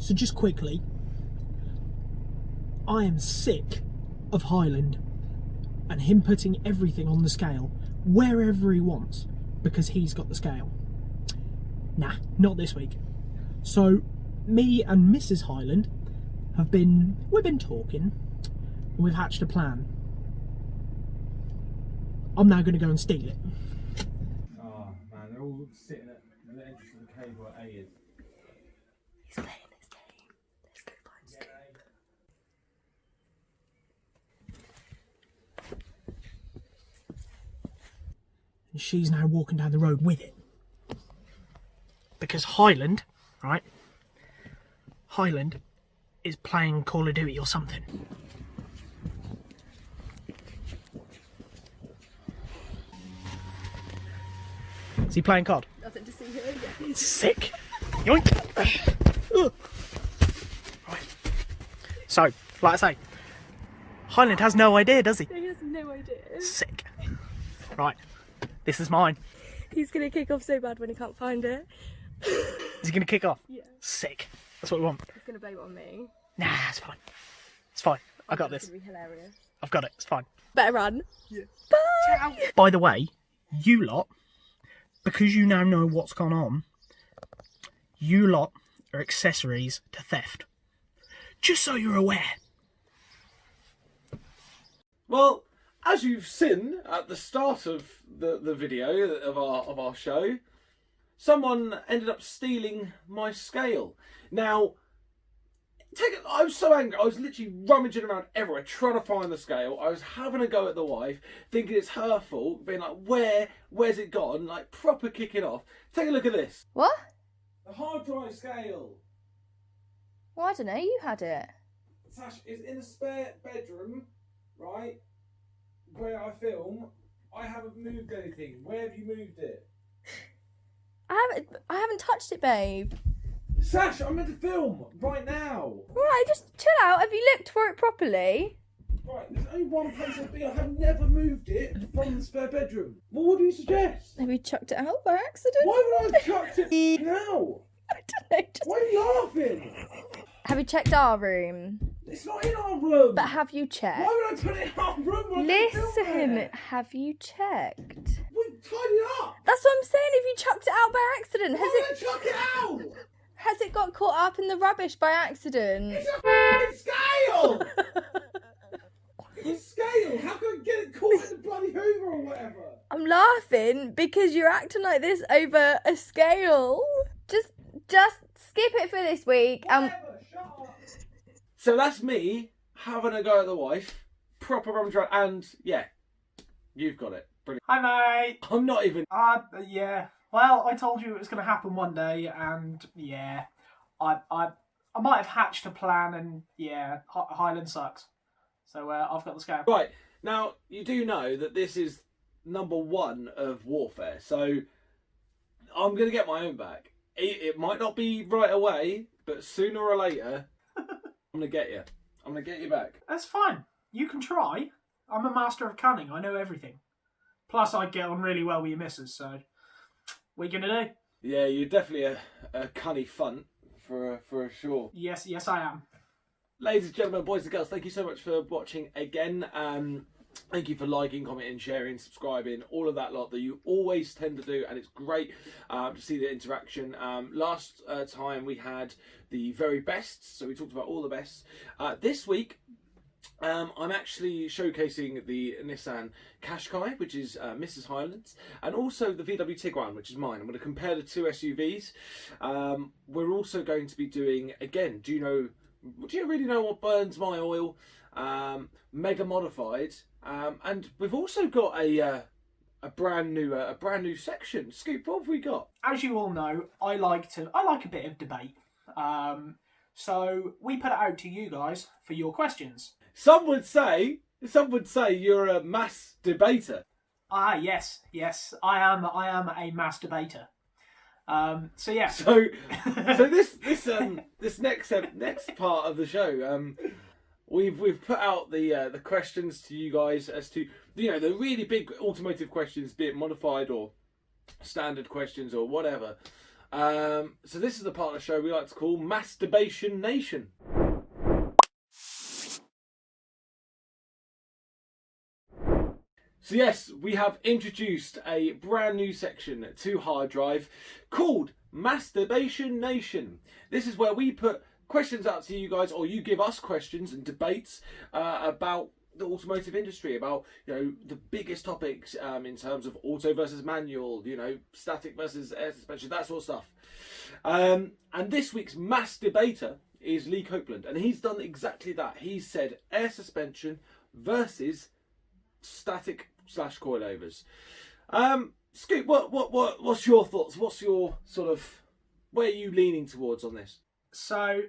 So just quickly, I am sick of Hyland and him putting everything on the scale wherever he wants because he's got the scale. Nah, not this week. So me and Mrs. Hyland we've been talking and we've hatched a plan. I'm now going to go and steal it. Oh man, they're all sitting at the entrance of the cave where A is. He's playing his game. Let's go find Scoop. And she's now walking down the road with it. Because Hyland, right? Hyland is playing Call of Duty or something. Is he playing COD? Nothing to see here yet. It's sick. Yoink. Right. So, like I say, Hyland has no idea, does he? He has no idea. Sick. Right. This is mine. He's going to kick off so bad when he can't find it. Is he going to kick off? Yeah. Sick. That's what we want. He's going to blame it on me. Nah, it's fine. It's fine. I got this. It's going to be hilarious. I've got it. It's fine. Better run. Yeah. Bye! By the way, you lot, because you now know what's gone on, you lot are accessories to theft. Just so you're aware. Well, as you've seen at the start of the video of our show, someone ended up stealing my scale. Now, I was so angry. I was literally rummaging around everywhere trying to find the scale. I was having a go at the wife, thinking it's her fault, being like, where's it gone? Like, proper kicking off. Take a look at this. What? The hard drive scale. Well, I don't know. You had it. Sash is in a spare bedroom, right? Where I film. I haven't moved anything. Where have you moved it? I haven't touched it, babe. Sash, I'm meant to film right now. Right, just chill out. Have you looked for it properly? Right, there's only one place I've been. I have never moved it from the spare bedroom. Well, what do you suggest? Maybe you chucked it out by accident? Why would I have chucked it now? I don't know. Just... Why are you laughing? Have you checked our room? It's not in our room. But have you checked? Why would I put it in our room? When I can film Listen, there? have you checked? We tied it up. That's what I'm saying. If you chucked it out by accident, Why would I chuck it out? has it got caught up in the rubbish by accident? It's a f***ing scale. It's scale. How can I get it caught in the bloody Hoover or whatever? I'm laughing because you're acting like this over a scale. Just skip it for this week. Whatever, shut up. So that's me having a go at the wife, proper rummage around, and yeah, you've got it. Brilliant. Hi, mate. I'm not even. Yeah. Well, I told you it was going to happen one day, and yeah, I might have hatched a plan, and yeah, Hyland sucks. So I've got the scale. Right, now you do know that this is number one of warfare, so I'm going to get my own back. It might not be right away, but sooner or later, I'm going to get you. I'm going to get you back. That's fine. You can try. I'm a master of cunning. I know everything. Plus, I get on really well with your missus, so what are you going to do? Yeah, you're definitely a cunny funt, for sure. Yes, I am. Ladies and gentlemen, boys and girls, thank you so much for watching again. Thank you for liking, commenting, sharing, subscribing, all of that lot that you always tend to do, and it's great to see the interaction. Last time we had the very best, so we talked about all the bests. This week, I'm actually showcasing the Nissan Qashqai, which is Mrs. Hyland's, and also the VW Tiguan, which is mine. I'm going to compare the two SUVs. We're also going to be doing, again, do you really know what burns my oil? Mega modified, and we've also got a brand new section. Scoop, what have we got? As you all know, I like a bit of debate. So we put it out to you guys for your questions. Some would say you're a mass debater. Yes, I am a mass debater. So yeah. So this next part of the show, we've put out the questions to you guys as to the really big automotive questions, be it modified or standard questions or whatever. So this is the part of the show we like to call Mass Debation Nation. So yes, we have introduced a brand new section to Hard Drive called Mass Debation Nation. This is where we put questions out to you guys, or you give us questions and debates about the automotive industry, about the biggest topics in terms of auto versus manual, static versus air suspension, that sort of stuff. And this week's mass debater is Lee Copeland, and he's done exactly that. He's said air suspension versus static / coilovers. Scoot, what's your thoughts? What's your sort of, where are you leaning towards on this? So,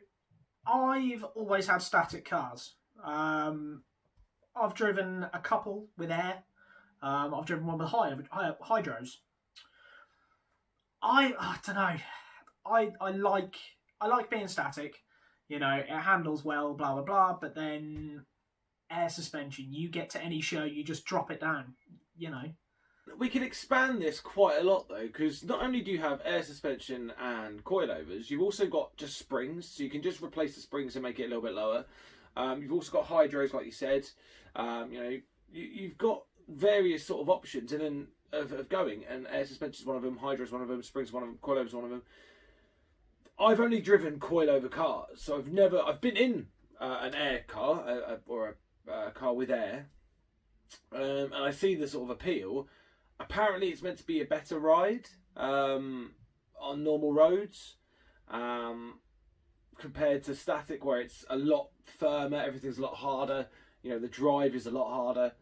I've always had static cars. I've driven a couple with air. I've driven one with hydros. I don't know. I like being static. It handles well, blah blah blah. But then air suspension, you get to any show, you just drop it down. We can expand this quite a lot though, because not only do you have air suspension and coilovers, you've also got just springs, so you can just replace the springs and make it a little bit lower. You've also got hydros, like you said. You've got various sort of options and then of going, and air suspension is one of them, hydros one of them, springs one of them, coilovers one of them. I've only driven coilover cars, so I've been in an air car or a car with air, and I see the sort of appeal. Apparently, it's meant to be a better ride on normal roads compared to static, where it's a lot firmer, everything's a lot harder. The drive is a lot harder.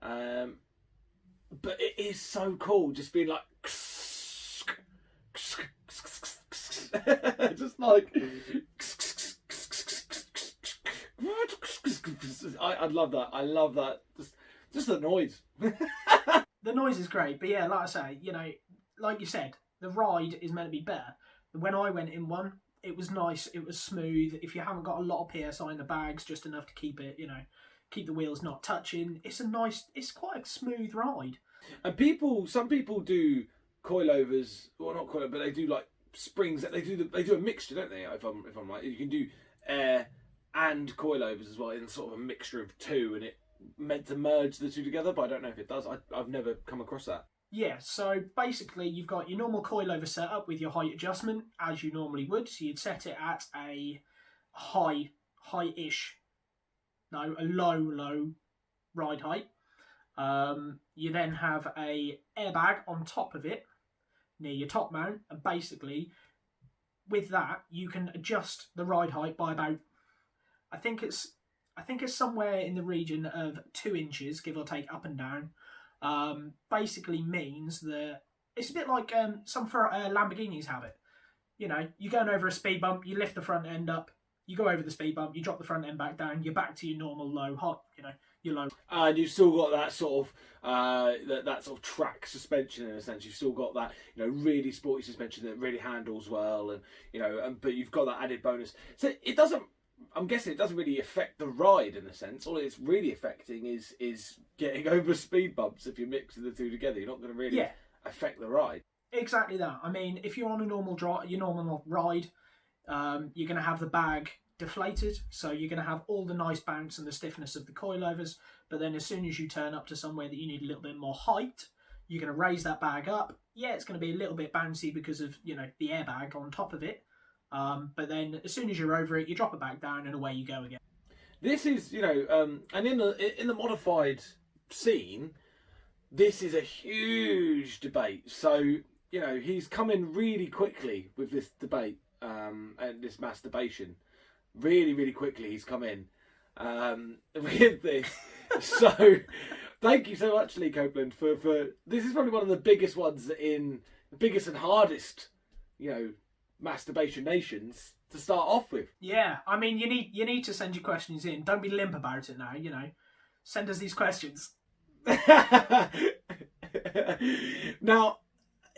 But it is so cool, just being like, just like, I love that. I love that. Just the noise. The noise is great, but yeah, like I say, like you said, the ride is meant to be better. When I went in one, it was nice, it was smooth. If you haven't got a lot of PSI in the bags, just enough to keep it, keep the wheels not touching, it's quite a smooth ride. And some people do coilovers, well not coilovers, but they do like springs. They do a mixture, don't they? If I'm right, you can do air and coilovers as well in sort of a mixture of two, and it meant to merge the two together, but I don't know if it does. I've never come across that. Yeah, so basically you've got your normal coilover setup with your height adjustment, as you normally would. So you'd set it at a high-ish, no, a low ride height. You then have a airbag on top of it, near your top mount, and basically with that you can adjust the ride height by about, I think it's somewhere in the region of 2 inches, give or take, up and down. Basically means that it's a bit like some Lamborghinis have it. You're going over a speed bump, you lift the front end up, you go over the speed bump, you drop the front end back down, you're back to your normal low height, your low. And you've still got that sort of that sort of track suspension in a sense. You've still got that really sporty suspension that really handles well, and but you've got that added bonus. So it doesn't. I'm guessing it doesn't really affect the ride in a sense. All it's really affecting is getting over speed bumps. If you're mixing the two together, you're not going to really affect the ride. Exactly that. I mean, if you're on a normal ride, you're going to have the bag deflated, so you're going to have all the nice bounce and the stiffness of the coilovers. But then as soon as you turn up to somewhere that you need a little bit more height, you're going to raise that bag up. Yeah, it's going to be a little bit bouncy because of the airbag on top of it. But then as soon as you're over it, you drop it back down and away you go again. This is, and in the modified scene, this is a huge debate. So, he's come in really quickly with this debate and this masturbation. Really, really quickly he's come in with this. So, thank you so much, Lee Copeland, for this is probably one of the biggest ones the biggest and hardest, masturbation nations to start off with. Yeah, I mean, you need to send your questions in. Don't be limp about it now. Send us these questions. Now,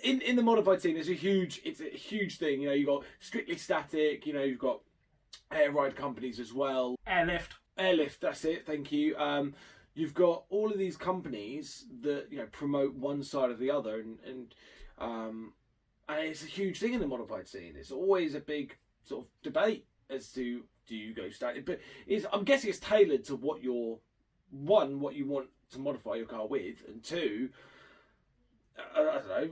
in the modified scene, it's a huge thing. You've got strictly static. You've got air ride companies as well. Airlift. That's it. Thank you. You've got all of these companies that promote one side or the other, and And it's a huge thing in the modified scene. It's always a big sort of debate as to, do you go standard? But I'm guessing it's tailored to what you're, one, what you want to modify your car with, and two, I don't know,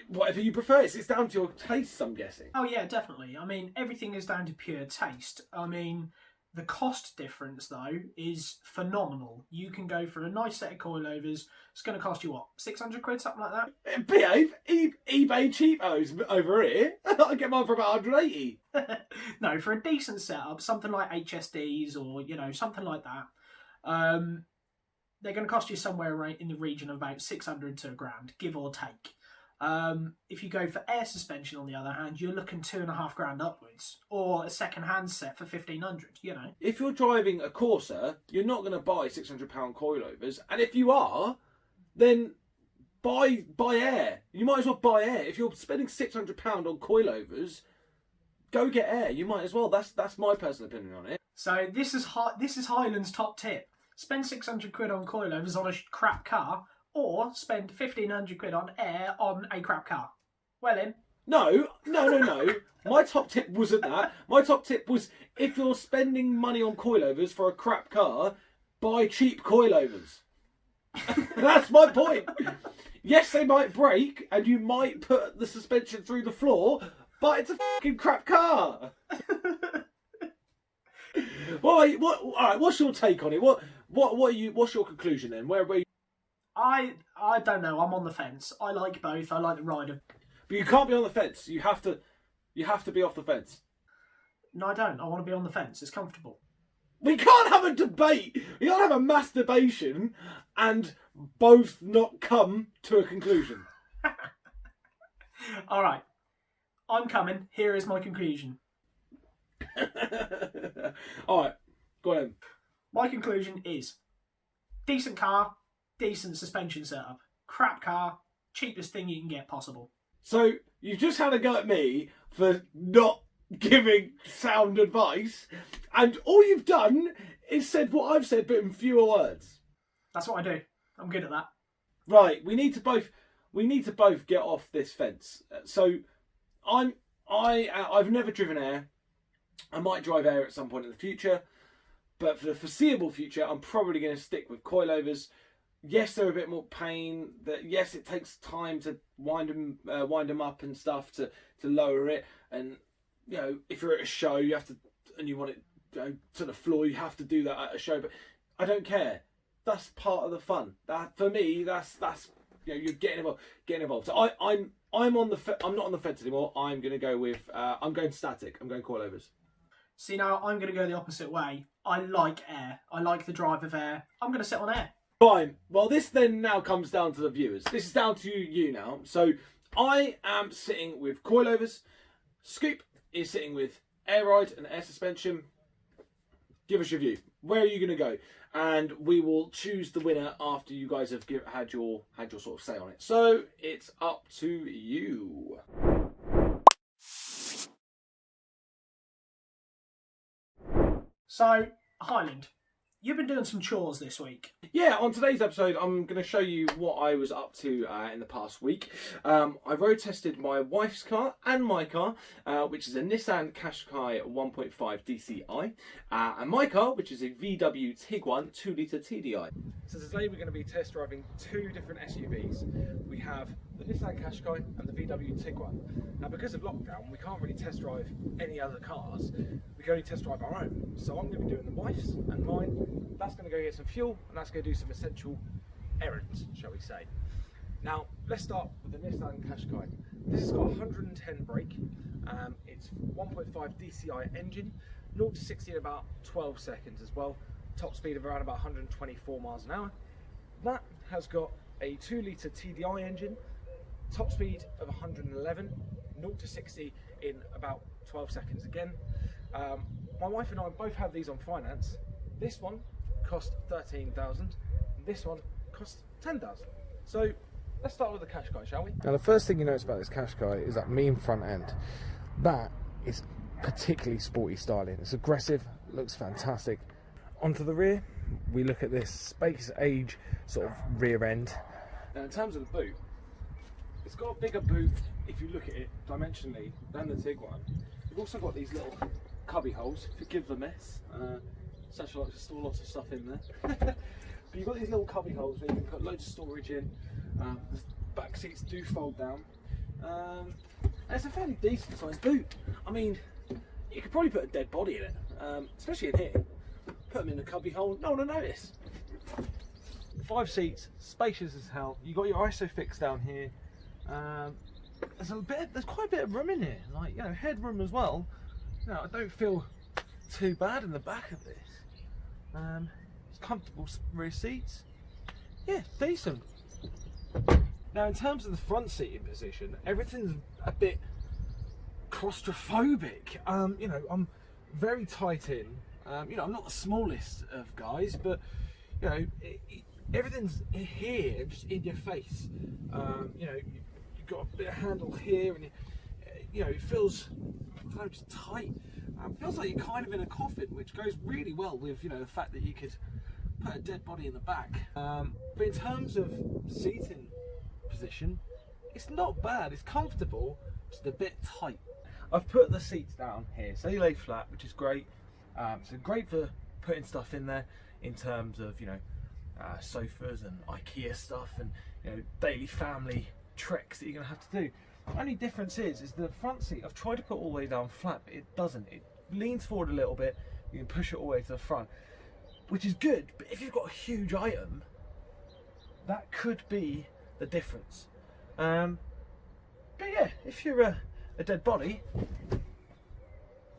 whatever you prefer. It's down to your taste, I'm guessing. Oh yeah, definitely. I mean, everything is down to pure taste. I mean, the cost difference though is phenomenal. You can go for a nice set of coilovers. It's going to cost you what, 600 quid, something like that? Behave, eBay cheapos over here. I get mine for about 180. No, for a decent setup, something like HSDs or something like that. They're going to cost you somewhere in the region of about 600 to £1,000, give or take. If you go for air suspension, on the other hand, you're looking £2,500 upwards, or a second-hand set for 1,500. If you're driving a Corsa, you're not going to buy £600 coilovers, and if you are, then buy air. You might as well buy air. If you're spending £600 on coilovers, go get air. You might as well. That's my personal opinion on it. So this is Hyland's top tip. Spend 600 quid on coilovers on a crap car, or spend 1,500 quid on air on a crap car. Well in. No. My top tip wasn't that. My top tip was, if you're spending money on coilovers for a crap car, buy cheap coilovers. That's my point. Yes, they might break, and you might put the suspension through the floor, but it's a fucking crap car. All right, what's your take on it? What's your conclusion then? Where you... I don't know. I'm on the fence. I like both. I like the ride of... But you can't be on the fence. You have to be off the fence. No, I don't. I want to be on the fence. It's comfortable. We can't have a debate. We can't have a mass debation and both not come to a conclusion. All right. I'm coming. Here is my conclusion. All right. Go ahead. My conclusion is decent car, decent suspension setup. Crap car, cheapest thing you can get possible. So you just had a go at me for not giving sound advice, and all you've done is said what I've said, but in fewer words. That's what I do. I'm good at that. Right. We need to both get off this fence. So I've never driven air. I might drive air at some point in the future, but for the foreseeable future, I'm probably going to stick with coilovers. Yes, they're a bit more pain. Yes, it takes time to wind them up and stuff to lower it. And if you're at a show, you have to, and you want it to the floor, you have to do that at a show. But I don't care. That's part of the fun. That for me, that's you're getting involved. So I'm not on the fence anymore. I'm going to go with I'm going static. I'm going coilovers. See, now I'm going to go the opposite way. I like air. I like the drive of air. I'm going to sit on air. Fine. Well, this then now comes down to the viewers. This is down to you now. So I am sitting with coilovers. Scoop is sitting with air ride and air suspension. Give us your view. Where are you going to go? And we will choose the winner after you guys have had your sort of say on it. So it's up to you. So, Hyland, you've been doing some chores this week. Yeah, on today's episode, I'm going to show you what I was up to in the past week. I road tested my wife's car and my car, which is a Nissan Qashqai 1.5 DCI, and my car, which is a VW Tiguan 2-litre TDI. So today we're going to be test driving two different SUVs. We have the Nissan Qashqai and the VW Tiguan. Now, because of lockdown, we can't really test drive any other cars. We can only test drive our own. So I'm going to be doing the wife's and mine. That's going to go get some fuel, and that's going to do some essential errands, shall we say. Now, let's start with the Nissan Qashqai. This has got 110 brake. It's 1.5 DCI engine, 0 to 60 in about 12 seconds as well. Top speed of around about 124 miles an hour. That has got a 2-litre TDI engine, top speed of 111, 0 to 60 in about 12 seconds again. My wife and I both have these on finance. This one cost 13,000, this one cost 10,000. So let's start with the Qashqai, shall we? Now the first thing you notice about this Qashqai is that mean front end. That is particularly sporty styling. It's aggressive, looks fantastic. Onto the rear, we look at this space age sort of rear end. Now in terms of the boot, it's got a bigger boot if you look at it dimensionally, than the Tiguan. You've also got these little cubby holes. Forgive the mess. Sacha likes to store lots of stuff in there. But you've got these little cubby holes where you can put loads of storage in. The back seats do fold down. And it's a fairly decent sized boot. I mean, you could probably put a dead body in it, especially in here. Put them in the cubby hole, no one will notice. 5 seats, spacious as hell. You got your ISOFIX down here. There's quite a bit of room in here, like, you know, headroom as well. You know, I don't feel too bad in the back of this. It's comfortable rear seats. Yeah, decent. Now, in terms of the front seating position, everything's a bit claustrophobic. You know, I'm very tight in. You know, I'm not the smallest of guys, but you know, everything's here, just in your face. You know, you've got a bit of handle here, and you know, it feels kind of just tight. It feels like you're kind of in a coffin, which goes really well with, you know, the fact that you could put a dead body in the back. But in terms of seating position, it's not bad. It's comfortable, just a bit tight. I've put the seats down here, so they lay flat, which is great. So great for putting stuff in there in terms of, you know, sofas and IKEA stuff and, you know, daily family treks that you're going to have to do. The only difference is the front seat. I've tried to put all the way down flat, but it doesn't. It leans forward a little bit. You can push it all the way to the front, which is good. But if you've got a huge item, that could be the difference. But yeah, if you're a dead body,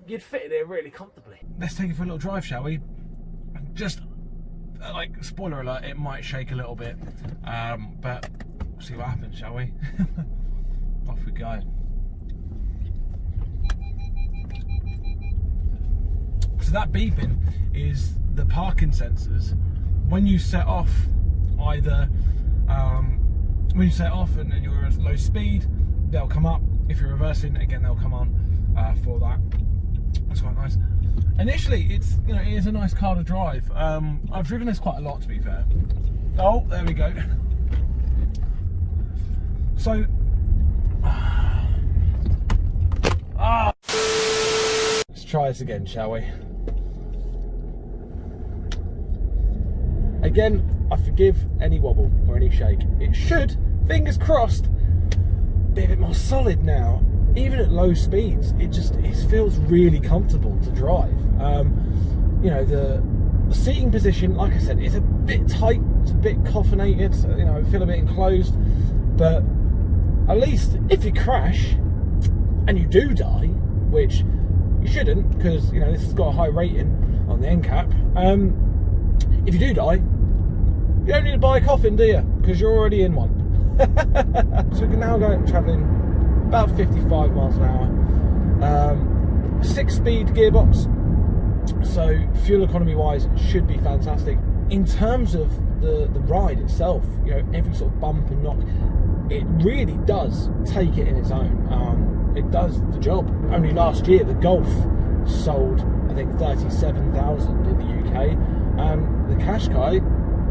you'd fit in there really comfortably. Let's take it for a little drive, shall we? Just like, spoiler alert, it might shake a little bit, but we'll see what happens, shall we? Off we go. So that beeping is the parking sensors. When you set off, either when you set off and you're at low speed, they'll come up. If you're reversing, again, they'll come on for that. That's quite nice. Initially, it's, you know, it is a nice car to drive. I've driven this quite a lot, to be fair. Oh, there we go. So, let's try this again, shall we? Again, I forgive any wobble or any shake. It should, fingers crossed, be a bit more solid now. Even at low speeds, it feels really comfortable to drive. You know, the seating position, like I said, is a bit tight, it's a bit coffinated, so, you know, I feel a bit enclosed, but at least if you crash and you do die, which you shouldn't, because, you know, this has got a high rating on the NCAP, if you do die, you don't need to buy a coffin, do you? Because you're already in one. So we can now go travelling about 55 miles an hour, 6-speed gearbox, so fuel economy wise should be fantastic. In terms of the ride itself, you know, every sort of bump and knock, it really does take it in its own. It does the job. Only last year the Golf sold, I think, 37,000 in the UK, and the Qashqai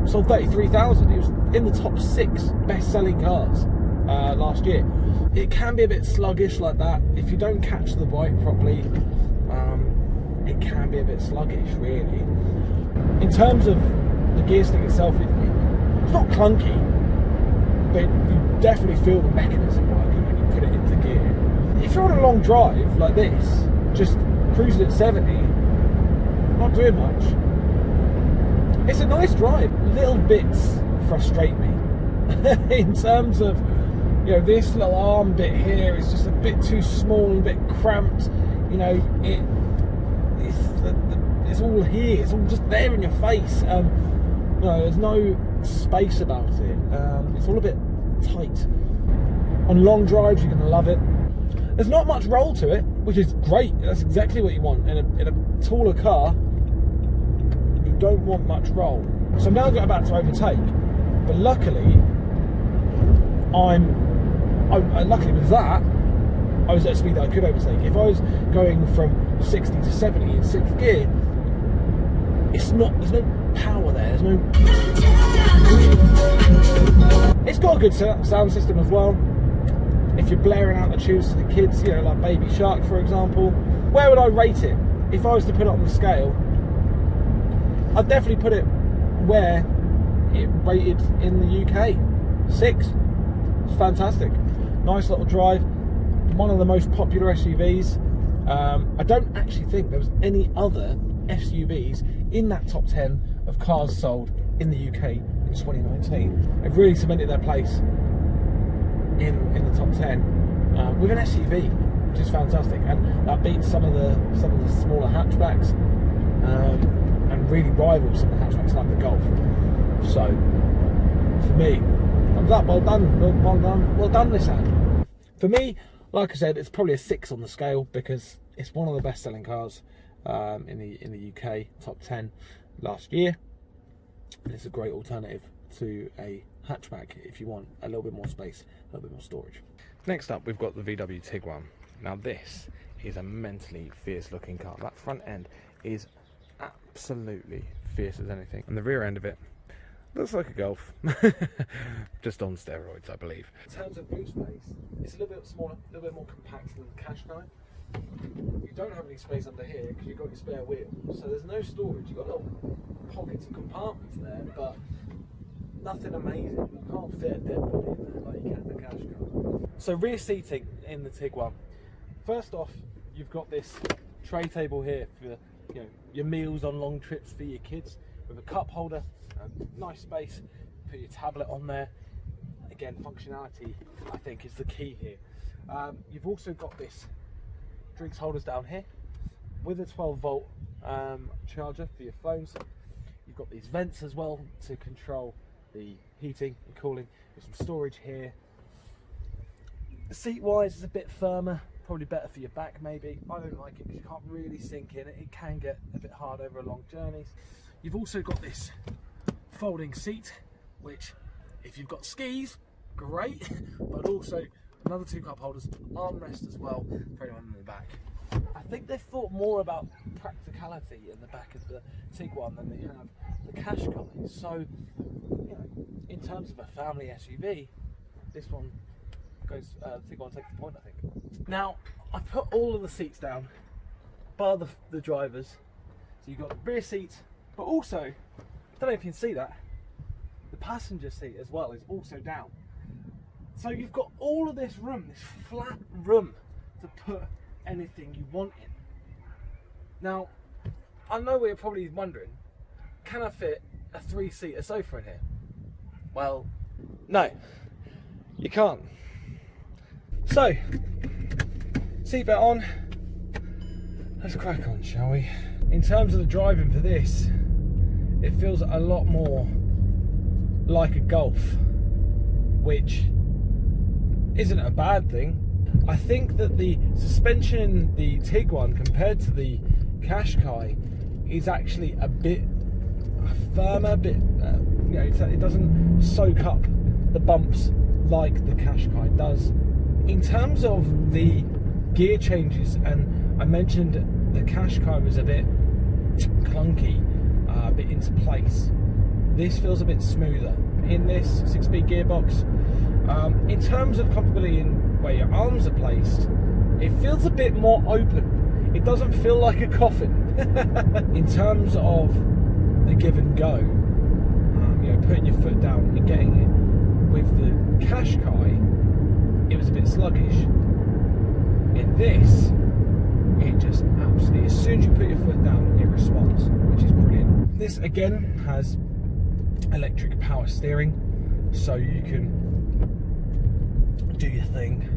sold 33,000. It was in the top 6 best-selling cars last year. It can be a bit sluggish like that if you don't catch the bike properly. It can be a bit sluggish, really. In terms of the gear stick itself, it's not clunky, but you definitely feel the mechanism working when you put it into gear. If you're on a long drive like this, just cruising at 70, not doing much, it's a nice drive. Little bits frustrate me in terms of, you know, this little arm bit here is just a bit too small, a bit cramped. You know, it's all here. It's all just there in your face. No, there's no space about it. It's all a bit tight. On long drives, you're gonna love it. There's not much roll to it, which is great. That's exactly what you want in a taller car. You don't want much roll. So I'm now about to overtake, but luckily, luckily with that, I was at a speed that I could overtake. If I was going from 60 to 70 in 6th gear, there's no power there. It's got a good sound system as well. if you're blaring out the tunes to the kids, you know, like Baby Shark, for example, where would I rate it? If I was to put it on the scale, I'd definitely put it where it rated in the UK. 6. It's fantastic. Nice little drive. One of the most popular SUVs. I don't actually think there was any other SUVs in that top 10 of cars sold in the UK in 2019. They've really cemented their place in the top 10 with an SUV, which is fantastic, and that beats some of the smaller hatchbacks and really rivals some of the hatchbacks like the Golf. So for me, thumbs up. Well done, Nissan. For me, like I said, it's probably a 6 on the scale because it's one of the best-selling cars in the UK top 10 last year. And it's a great alternative to a hatchback if you want a little bit more space, a little bit more storage. Next up, we've got the VW Tiguan. Now this is a mentally fierce looking car. That front end is absolutely fierce as anything, and the rear end of it looks like a Golf, just on steroids, I believe. In terms of boot space, it's a little bit smaller, a little bit more compact than the Qashqai. You don't have any space under here because you've got your spare wheel, so there's no storage. You've got little pockets and compartments there, but nothing amazing. You can't fit a dead body in there like you can in the Qashqai. So rear seating in the Tiguan. First off, you've got this tray table here for your meals on long trips for your kids, with a cup holder, a nice space, put your tablet on there. Again, functionality I think is the key here. You've also got this drinks holders down here with a 12-volt charger for your phones. You've got these vents as well to control the heating and cooling. There's some storage here. Seat wise, it's a bit firmer, probably better for your back maybe. I don't like it because you can't really sink in it. It can get a bit hard over long journeys. You've also got this folding seat, which if you've got skis, great, but also another 2 cup holders, armrest as well for anyone in the back. I think they've thought more about practicality in the back of the Tiguan than they have the Qashqai. So, in terms of a family SUV, this one goes, Tiguan takes the point, I think. Now, I put all of the seats down, bar the drivers. So you've got the rear seat, but also, I don't know if you can see that, the passenger seat as well is also down. So you've got all of this room, this flat room to put anything you want in. Now, I know what you're probably wondering, can I fit a 3-seater sofa in here? Well, no, you can't. So, seatbelt on, let's crack on, shall we? In terms of the driving for this, it feels a lot more like a Golf, which isn't a bad thing. I think that the suspension in the Tiguan compared to the Qashqai is actually a bit firmer, it doesn't soak up the bumps like the Qashqai does. In terms of the gear changes, and I mentioned the Qashqai was a bit clunky, a bit into place. This feels a bit smoother in this 6-speed gearbox. In terms of comfortability in where your arms are placed, it feels a bit more open. It doesn't feel like a coffin. In terms of the give and go, putting your foot down and getting it, with the Qashqai, it was a bit sluggish. In this, it just absolutely, as soon as you put your foot down, it responds, which is brilliant. This again has electric power steering, so you can do your thing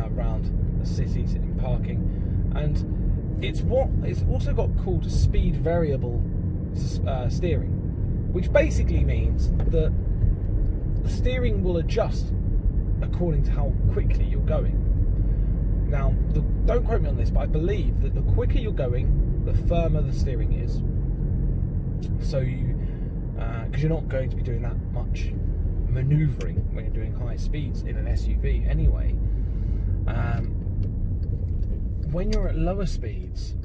around the city, sitting parking, and it's also got called speed variable steering, which basically means that the steering will adjust according to how quickly you're going. Now, don't quote me on this, but I believe that the quicker you're going, the firmer the steering is. So because you're not going to be doing that much manoeuvring when you're doing high speeds in an SUV anyway. When you're at lower speeds,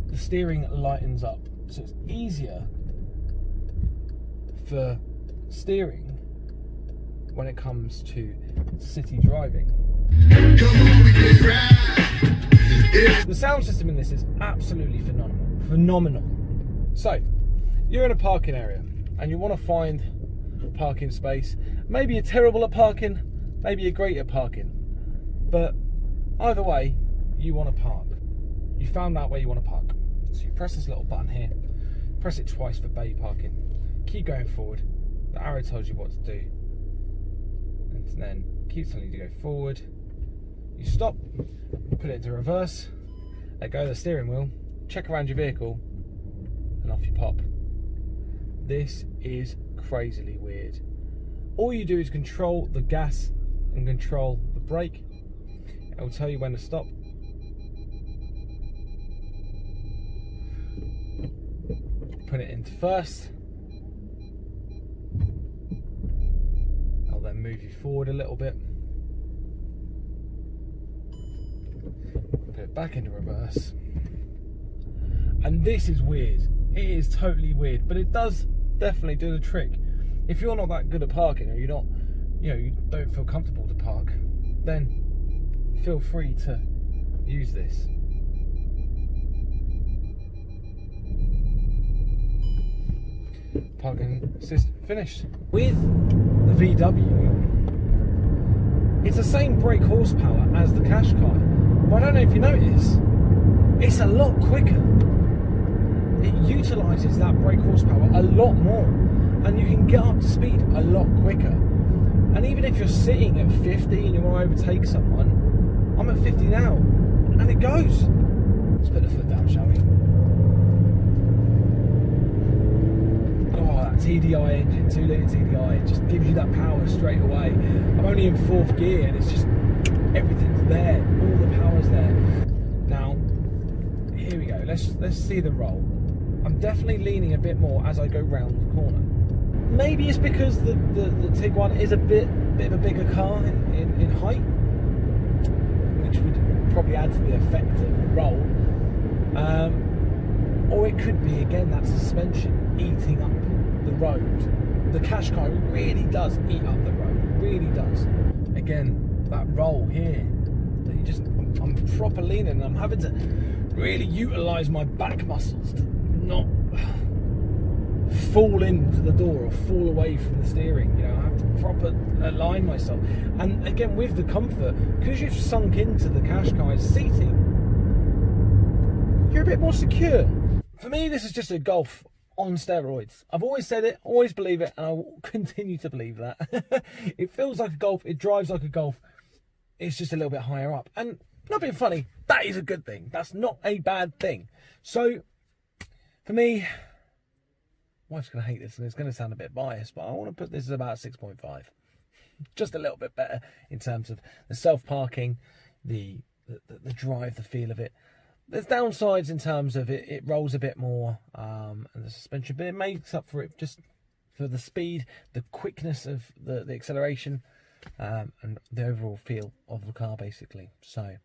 the steering lightens up, so it's easier for steering when it comes to city driving. The sound system in this is absolutely phenomenal. So, you're in a parking area and you want to find a parking space. Maybe you're terrible at parking, maybe you're great at parking. But either way, you want to park. You found out where you want to park. So you press this little button here, press it twice for bay parking. Keep going forward. The arrow tells you what to do. And then keep telling you to go forward. You stop, put it into reverse, let go of the steering wheel, check around your vehicle, and off you pop. This is crazily weird. All you do is control the gas and control the brake. It will tell you when to stop. Put it into first. I'll then move you forward a little bit. Put it back into reverse. And this is weird. It is totally weird, but it does definitely do the trick. If you're not that good at parking, or you're not, you don't feel comfortable to park, then feel free to use this. Parking system finished. With the VW, it's the same brake horsepower as the Qashqai, but I don't know if you notice, it's a lot quicker. It utilises that brake horsepower a lot more, and you can get up to speed a lot quicker. And even if you're sitting at 50 and you want to overtake someone, I'm at 50 now, and it goes. Let's put the foot down, shall we? Oh, that TDI engine, 2 litre TDI, it just gives you that power straight away. I'm only in 4th gear and it's just, everything's there, all the power's there. Now, here we go, let's see the roll. I'm definitely leaning a bit more as I go round the corner. Maybe it's because the Tiguan is a bit of a bigger car in height, which would probably add to the effect of the roll. Or it could be, again, that suspension eating up the road. The Qashqai really does eat up the road, really does. Again, that roll here, that you just, I'm proper leaning and I'm having to really utilise my back muscles to not fall into the door or fall away from the steering. I have to proper align myself. And again, with the comfort, because you've sunk into the Qashqai's seating, you're a bit more secure. For me, this is just a Golf on steroids. I've always said it, always believe it, and I will continue to believe that. It feels like a Golf, it drives like a Golf, it's just a little bit higher up. And not being funny, that is a good thing. That's not a bad thing. So, for me, wife's going to hate this and it's going to sound a bit biased, but I want to put this as about 6.5. Just a little bit better in terms of the self-parking, the drive, the feel of it. There's downsides in terms of it rolls a bit more, and the suspension, but it makes up for it just for the speed, the quickness of the acceleration, and the overall feel of the car, basically. So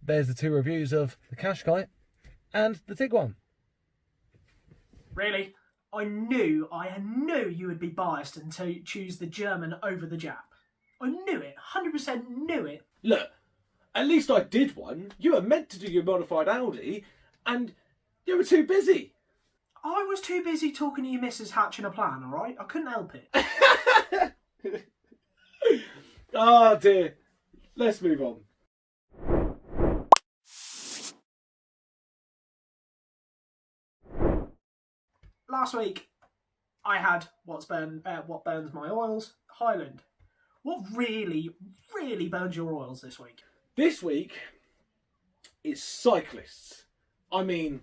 there's the 2 reviews of the Qashqai and the Tiguan. Really? I knew you would be biased and to choose the German over the Jap. I knew it, 100% knew it. Look, at least I did one. You were meant to do your modified Audi, and you were too busy. I was too busy talking to your missus hatching a plan, alright? I couldn't help it. Oh dear. Let's move on. Last week, I had what burns my oils, Hyland. What really burns your oils this week? This week is cyclists. I mean,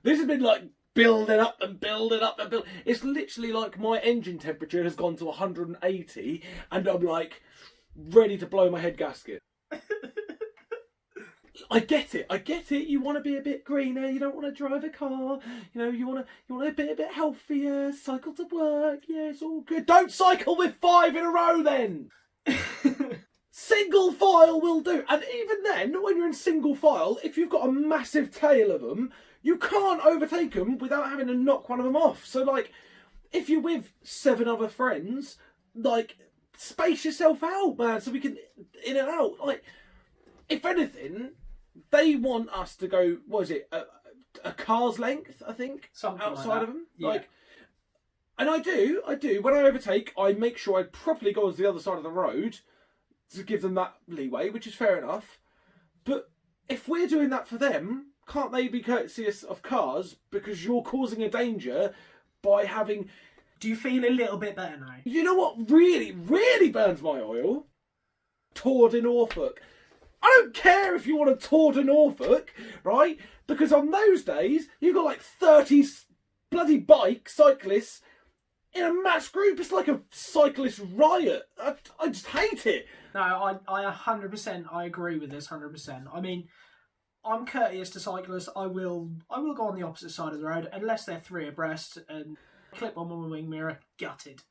this has been like building up and building up and building. It's literally like my engine temperature has gone to 180 and I'm like ready to blow my head gasket. I get it. You want to be a bit greener. You don't want to drive a car. You want to be a bit healthier. Cycle to work. Yeah, it's all good. Don't cycle with 5 in a row then. Single file will do. And even then, when you're in single file, if you've got a massive tail of them, you can't overtake them without having to knock one of them off. So like, if you're with 7 other friends, like, space yourself out, man, so we can in and out. Like, if anything, they want us to go, what is it, a car's length, I think, Something outside like that. of them. Yeah. Like, and I do. When I overtake, I make sure I properly go onto the other side of the road to give them that leeway, which is fair enough. But if we're doing that for them, can't they be courteous of cars because you're causing a danger by having... Do you feel a little bit better now? You know what really, really burns my oil? Tour de Norfolk. I don't care if you want to Tour de Norfolk, right? Because on those days, you've got like 30 bloody cyclists in a mass group. It's like a cyclist riot. I just hate it. No, I 100%, I agree with this 100%. I mean, I'm courteous to cyclists. I will go on the opposite side of the road unless they're 3 abreast and clip on my wing mirror, gutted.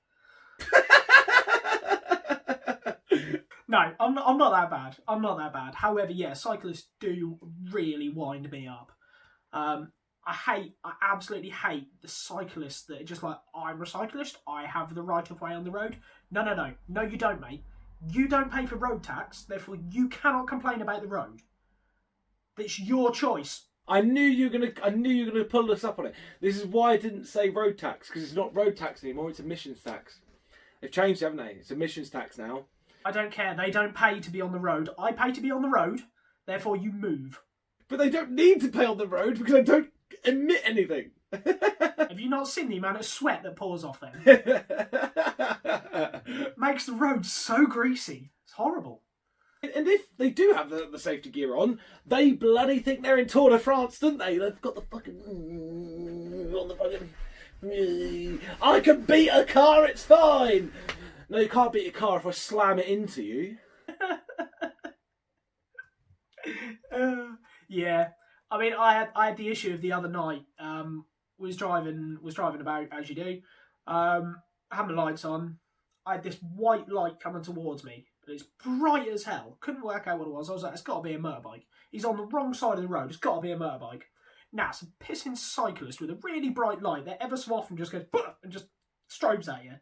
No, I'm not that bad. I'm not that bad. However, yeah, cyclists do really wind me up. I absolutely hate the cyclists that are just like, I'm a cyclist, I have the right of way on the road. No, you don't, mate. You don't pay for road tax, therefore you cannot complain about the road. It's your choice. I knew you were gonna pull us up on it. This is why I didn't say road tax, because it's not road tax anymore. It's emissions tax. They've changed, haven't they? It's emissions tax now. I don't care. They don't pay to be on the road. I pay to be on the road, therefore you move. But they don't need to pay on the road because I don't emit anything. Have you not seen the amount of sweat that pours off them? Makes the road so greasy. It's horrible. And if they do have the safety gear on, they bloody think they're in Tour de France, don't they? They've got the fucking... on the fucking... I can beat a car, it's fine! No, you can't beat a car if I slam it into you. Yeah. I mean, I had the issue of the other night. Was driving about, as you do. I had my lights on. I had this white light coming towards me. But it's bright as hell. Couldn't work out what it was. I was like, it's got to be a motorbike. He's on the wrong side of the road. It's got to be a motorbike. Now, it's a pissing cyclist with a really bright light that ever so often just goes and just strobes at you.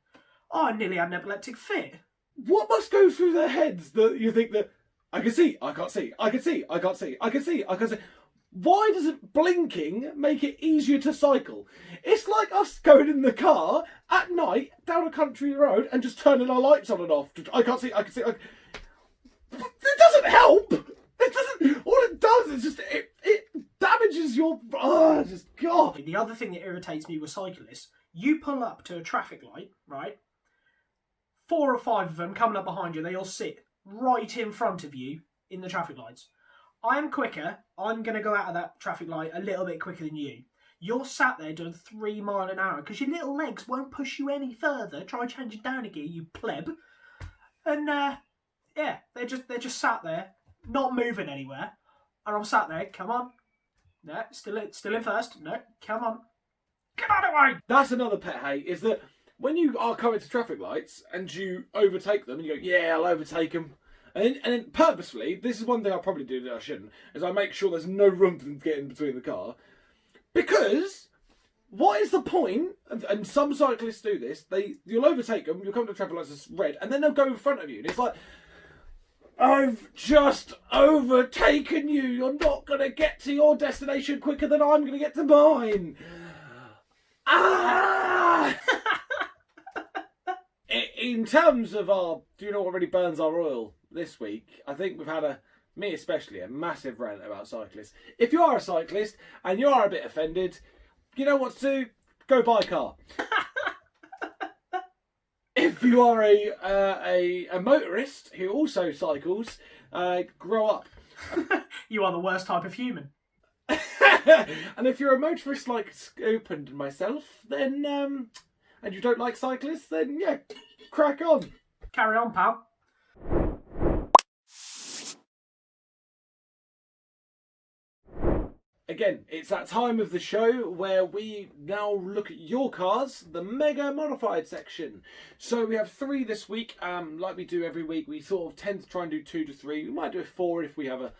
Oh, I nearly had an epileptic fit. What must go through their heads that you think that I can see, I can't see, I can see, I can't see, I can see, I can see. Why doesn't blinking make it easier to cycle? It's like us going in the car at night down a country road and just turning our lights on and off. I can't see, I can see. It doesn't help. It doesn't. All it does is just it damages your. Just God. The other thing that irritates me with cyclists, you pull up to a traffic light, right? 4 or 5 of them coming up behind you. They all sit right in front of you in the traffic lights. I am quicker. I'm going to go out of that traffic light a little bit quicker than you. You're sat there doing 3 miles an hour because your little legs won't push you any further. Try changing down a gear, you pleb. And yeah, they're just sat there, not moving anywhere. And I'm sat there. Come on, no, still in first. No, come on, get out of the way. That's another pet hate, is that when you are coming to traffic lights and you overtake them, and you go, yeah, I'll overtake them. And then purposefully, this is one thing I probably do that I shouldn't, is I make sure there's no room for them to get in between the car. Because, what is the point? And some cyclists do this, you'll overtake them, you'll come to traffic lights that's red, and then they'll go in front of you. And it's like, I've just overtaken you. You're not going to get to your destination quicker than I'm going to get to mine. Ah! In terms of do you know what really burns our oil this week? I think we've had me especially, a massive rant about cyclists. If you are a cyclist and you are a bit offended, you know what to do? Go buy a car. If you are a motorist who also cycles, grow up. You are the worst type of human. And if you're a motorist like Scoop and myself, then and you don't like cyclists, then yeah, crack on. Carry on, pal. Again, it's that time of the show where we now look at your cars, the mega modified section. So we have 3 this week. Like we do every week, we sort of tend to try and do 2 to 3. We might do 4 if we have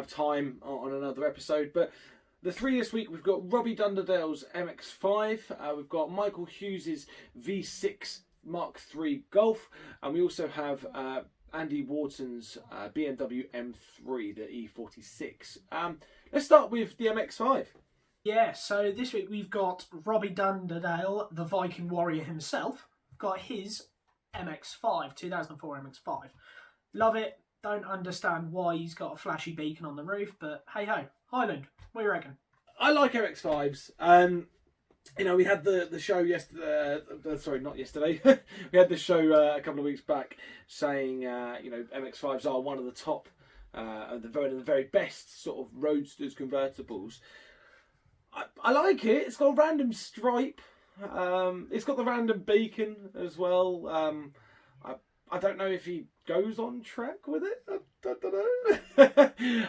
time on another episode. But The 3 this week, we've got Robbie Dunderdale's MX-5. We've got Michael Hughes' V6 Mark III Golf. And we also have Andy Wharton's BMW M3, the E46. Let's start with the MX-5. Yeah, so this week we've got Robbie Dunderdale, the Viking warrior himself, got his MX-5, 2004 MX-5. Love it. Don't understand why he's got a flashy beacon on the roof, but hey ho. Hyland, what do you reckon? I like MX-5s. You know, we had the show yesterday. Sorry, not yesterday. We had the show a couple of weeks back saying, you know, MX-5s are one of the top, the very best sort of roadsters convertibles. I like it. It's got a random stripe. It's got the random beacon as well. I don't know if he goes on track with it. I don't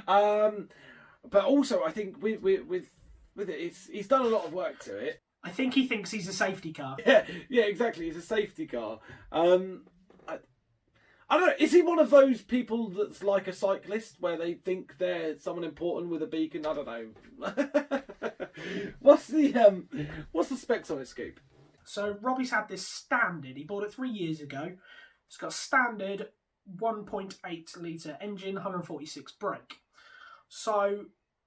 know. But also, I think with it, he's done a lot of work to it. I think he thinks he's a safety car. Yeah, exactly. It's a safety car. I don't know. Is he one of those people that's like a cyclist where they think they're someone important with a beacon? I don't know. What's the specs on it, Scoop? So Robbie's had this standard. He bought it 3 years ago. It's got a standard 1.8 litre engine, 146 brake. So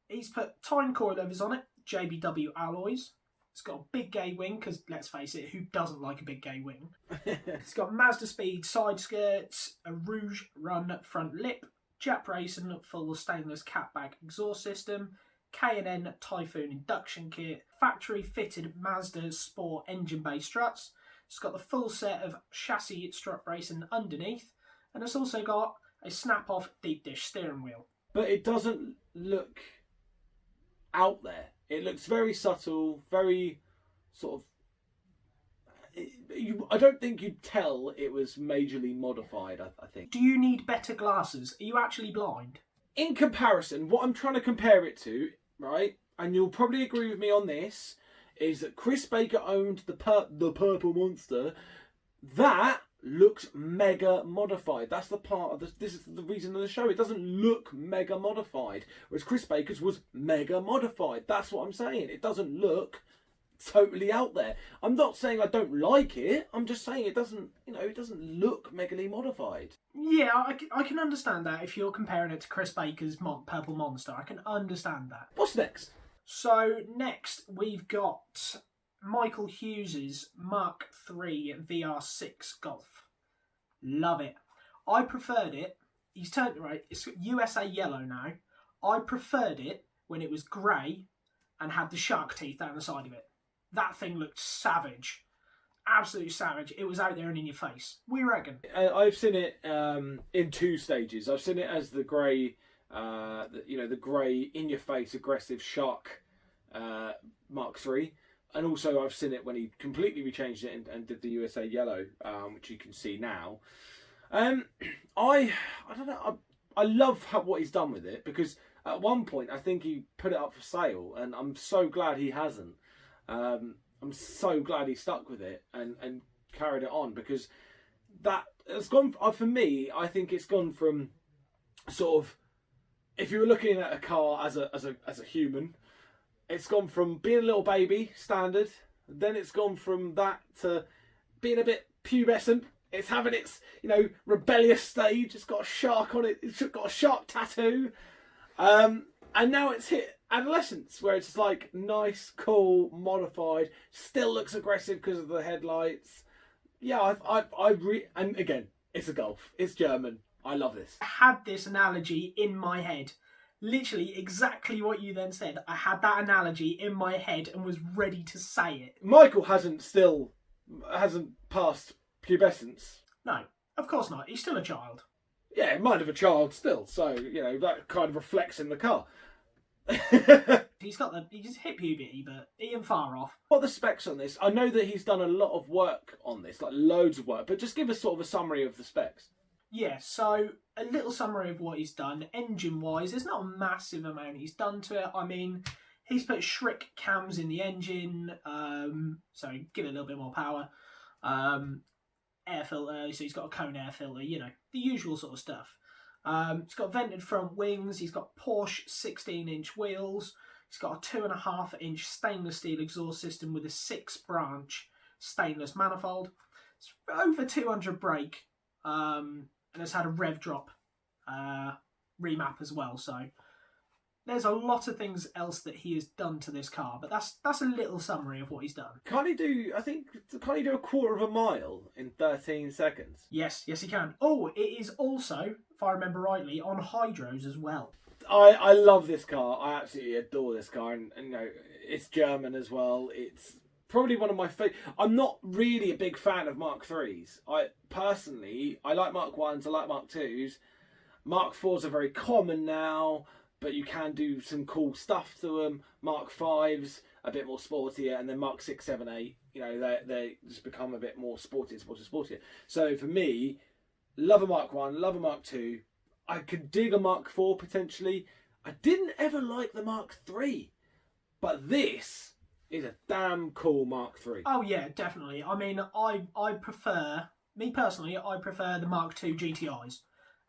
he's put Tyne coilovers on it, JBW alloys. It's got a big gay wing, because let's face it, who doesn't like a big gay wing? It's got Mazda speed side skirts, a Rouge Run front lip, Jap Racing full stainless catback exhaust system, K&N Typhoon induction kit, factory fitted Mazda Sport engine bay struts. It's got the full set of chassis strut bracing underneath, and it's also got a snap-off deep dish steering wheel. But it doesn't look out there. It looks very subtle, very sort of... I don't think you'd tell it was majorly modified, I think. Do you need better glasses? Are you actually blind? In comparison, what I'm trying to compare it to, right, and you'll probably agree with me on this, is that Chris Baker owned the Purple Monster. That looks mega modified. That's the part of this is the reason of the show. It doesn't look mega modified, whereas Chris Baker's was mega modified. That's what I'm saying. It doesn't look totally out there. I'm not saying I don't like it. I'm just saying it doesn't, you know, it doesn't look megally modified. Yeah, I can understand that if you're comparing it to Chris Baker's Purple Monster. I can understand that. What's next? So next we've got Michael Hughes's Mark III VR6 Golf. Love it. I preferred it. He's turned right. It's USA yellow now. I preferred it when it was grey and had the shark teeth down the side of it. That thing looked savage. Absolutely savage. It was out there and in your face. What do you reckon? I've seen it in 2 stages. I've seen it as the grey, the grey in-your-face aggressive shark Mark III, and also I've seen it when he completely rechanged it and did the USA yellow, which you can see now. I don't know. I love what he's done with it, because at one point I think he put it up for sale, and I'm so glad he hasn't. I'm so glad he stuck with it and carried it on, because that has gone for me. I think it's gone from sort of, if you were looking at a car as a human, it's gone from being a little baby standard, then it's gone from that to being a bit pubescent. It's having its, you know, rebellious stage. It's got a shark on it. It's got a shark tattoo, and now it's hit adolescence, where it's like nice, cool, modified. Still looks aggressive because of the headlights. Yeah, and again, it's a Golf. It's German. I love this. I had this analogy in my head. Literally exactly what you then said. I had that analogy in my head and was ready to say it. Michael hasn't passed pubescence. No, of course not. He's still a child. Yeah, mind of a child still. So, you know, that kind of reflects in the car. He's hit puberty, but he ain't far off. What are the specs on this? I know that he's done a lot of work on this, like loads of work, but just give us sort of a summary of the specs. Yeah, so a little summary of what he's done. Engine-wise, there's not a massive amount he's done to it. I mean, he's put Schrick cams in the engine, so give it a little bit more power. Air filter, so he's got a cone air filter, you know, the usual sort of stuff. It's got vented front wings. He's got Porsche 16-inch wheels. It's got a 2.5-inch stainless steel exhaust system with a 6-branch stainless manifold. It's over 200 brake, and it's had a rev drop remap as well. So there's a lot of things else that he has done to this car, but that's a little summary of what he's done. Can't he do a quarter of a mile in 13 seconds? Yes, he can. Oh, it is also, if I remember rightly, on hydros as well. I love this car. I absolutely adore this car, and you know, it's German as well. It's probably one of my favourite. I'm not really a big fan of Mark IIIs. I like Mark 1s, I like Mark 2s. Mark 4s are very common now, but you can do some cool stuff to them. Mark 5s, a bit more sportier, and then Mark 6, 7, 8, you know, they just become a bit more sportier. So for me, love a Mark 1, love a Mark 2. I could dig a Mark 4 potentially. I didn't ever like the Mark 3, but this is a damn cool Mark 3. Oh yeah, definitely. I mean, I prefer the Mark 2 GTIs.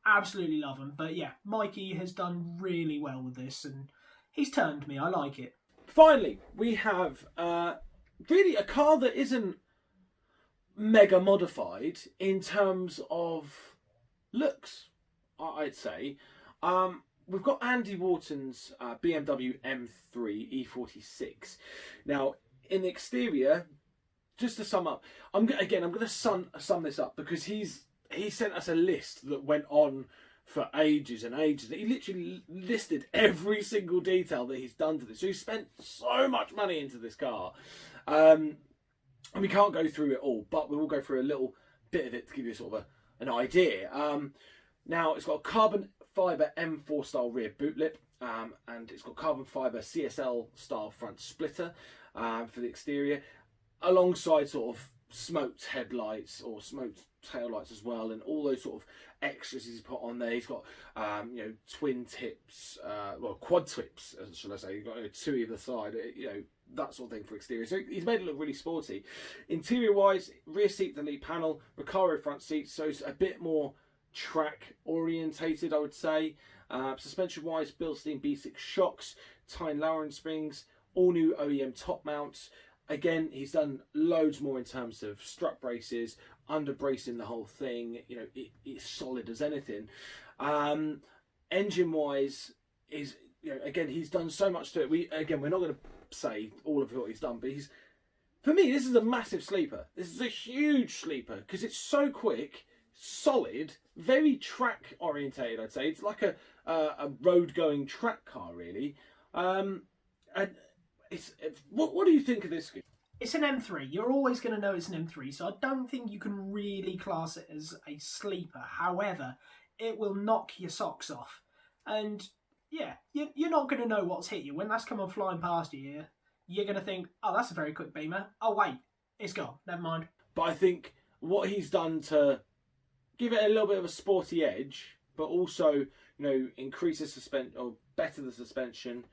Absolutely love them. But yeah, Mikey has done really well with this, and he's turned me. I like it. Finally, we have really a car that isn't mega modified in terms of looks, I'd say. We've got Andy Wharton's BMW M3 E46. Now, in the exterior, just to sum up, I'm going to sum this up because he sent us a list that went on for ages and ages. He literally listed every single detail that he's done to this. So he spent so much money into this car. And we can't go through it all, but we will go through a little bit of it to give you sort of an idea. Now, it's got a carbon fibre M4 style rear boot lip, and it's got carbon fibre CSL style front splitter for the exterior, alongside sort of smoked headlights or smoked tail lights as well, and all those sort of extras he's put on there. He's got you know, twin tips, quad tips, should I say. You've got 2 either side, you know, that sort of thing for exterior. So he's made it look really sporty. Interior wise, rear seat delete panel, Recaro front seats, so it's a bit more track orientated, I would say. Suspension wise, Bilstein B6 shocks, Tyne Lauren springs, all new OEM top mounts. Again, he's done loads more in terms of strut braces, under bracing the whole thing. You know, it's solid as anything. Engine wise, is, you know, again, he's done so much to it. We're not going to say all of what he's done, but for me, this is a massive sleeper. This is a huge sleeper because it's so quick, solid, very track orientated, I'd say. It's like a road going track car, really. And what do you think of this? It's an M3. You're always going to know it's an M3, so I don't think you can really class it as a sleeper. However, it will knock your socks off. And yeah, you're not going to know what's hit you. When that's coming flying past you, you're going to think, oh, that's a very quick beamer. Oh, wait, it's gone. Never mind. But I think what he's done to give it a little bit of a sporty edge, but also, you know, increase the suspension, or better the suspension,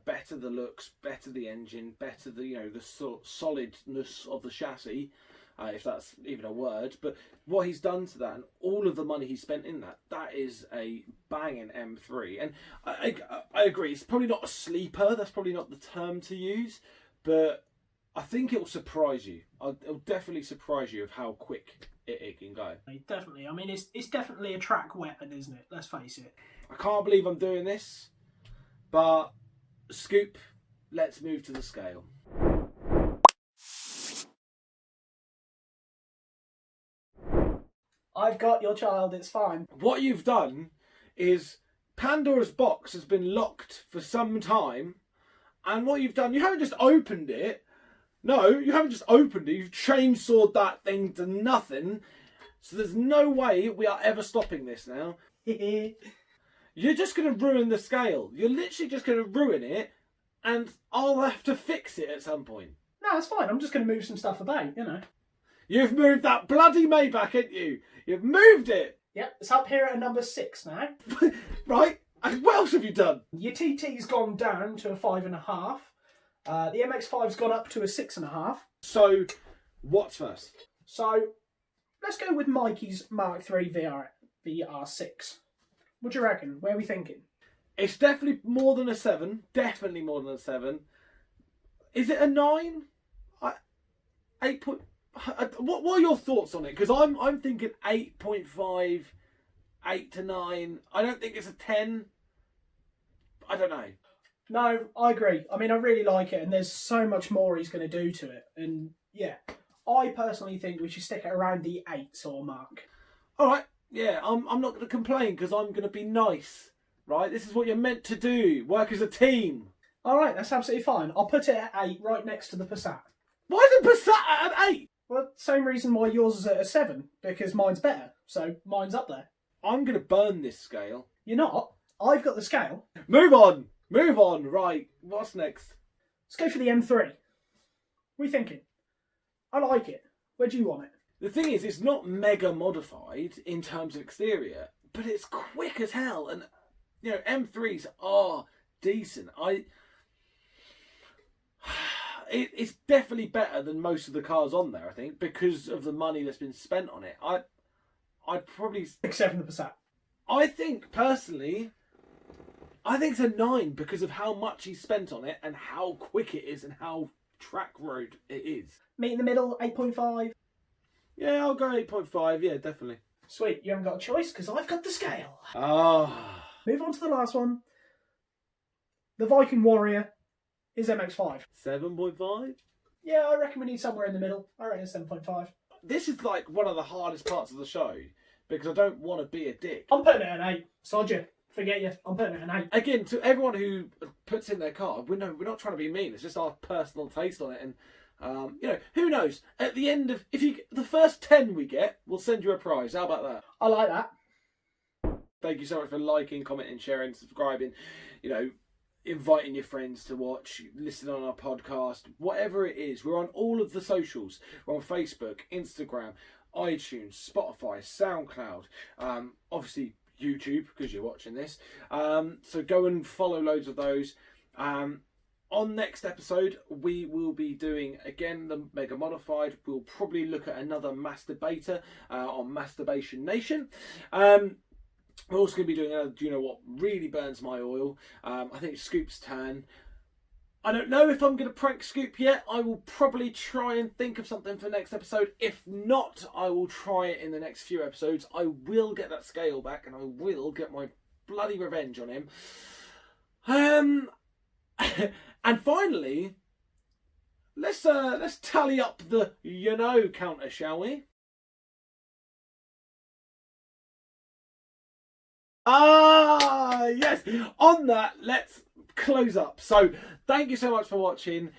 better the looks, better the engine, better the, you know, the solidness of the chassis, if that's even a word. But what he's done to that, and all of the money he spent in that is a banging M3. And I agree, it's probably not a sleeper, that's probably not the term to use, but I think it will surprise you. It'll definitely surprise you of how quick it can go. Definitely. I mean, it's definitely a track weapon, isn't it? Let's face it. I can't believe I'm doing this, but Scoop, let's move to the scale. I've got your child, it's fine. What you've done is Pandora's box has been locked for some time, and what you've done, you haven't just opened it. No, you haven't just opened it. You've chainsawed that thing to nothing. So there's no way we are ever stopping this now. You're just going to ruin the scale. You're literally just going to ruin it, and I'll have to fix it at some point. No, it's fine. I'm just going to move some stuff about, you know. You've moved that bloody Maybach, haven't you? You've moved it. Yep, it's up here at number 6 now. Right. And what else have you done? Your TT's gone down to a 5.5. The MX-5's gone up to a 6.5. So, what's first? So, let's go with Mikey's Mark III VR6. What do you reckon? Where are we thinking? It's definitely more than a 7. Definitely more than a 7. Is it a 9? 8 point. What are your thoughts on it? Because I'm thinking 8.5, 8 to 9. I don't think it's a 10. I don't know. No, I agree. I mean, I really like it, and there's so much more he's going to do to it. And yeah, I personally think we should stick it around the 8 sort of mark. All right. Yeah, I'm not going to complain because I'm going to be nice. Right? This is what you're meant to do. Work as a team. All right, that's absolutely fine. I'll put it at 8 right next to the Passat. Why is the Passat at 8? Well, same reason why yours is at a 7, because mine's better. So mine's up there. I'm going to burn this scale. You're not. I've got the scale. Move on. Move on. Right. What's next? Let's go for the M3. What are you thinking? I like it. Where do you want it? The thing is, it's not mega modified in terms of exterior, but it's quick as hell. And, you know, M3s are decent. It's definitely better than most of the cars on there, I think, because of the money that's been spent on it. I'd probably... Except for the Passat. I think, personally, I think it's a 9 because of how much he spent on it and how quick it is and how track road it is. Meet in the middle, 8.5. Yeah, I'll go 8.5. Yeah, definitely. Sweet, you haven't got a choice because I've got the scale. Ah. Move on to the last one. The Viking Warrior is MX-5. 7.5? Yeah, I reckon we need somewhere in the middle. I reckon it's 7.5. This is like one of the hardest parts of the show because I don't want to be a dick. I'm putting it at an 8. Sod you. Forget you. I'm putting it at an 8. Again, to everyone who puts in their car, we're not trying to be mean. It's just our personal taste on it. And, you know, who knows? At the end of... the first 10 we get, we'll send you a prize. How about that? I like that. Thank you so much for liking, commenting, sharing, subscribing, you know, inviting your friends to watch, listening on our podcast, whatever it is. We're on all of the socials. We're on Facebook, Instagram, iTunes, Spotify, SoundCloud, obviously YouTube because you're watching this. So go and follow loads of those. On next episode, we will be doing, again, the Mega Modified. We'll probably look at another Mass Debater on Mass Debation Nation. We're also going to be doing another, do you know what really burns my oil? I think it's Scoop's turn. I don't know if I'm going to prank Scoop yet. I will probably try and think of something for next episode. If not, I will try it in the next few episodes. I will get that scale back and I will get my bloody revenge on him. And finally, let's tally up the counter, shall we? Ah, yes. On that, let's close up. So, thank you so much for watching.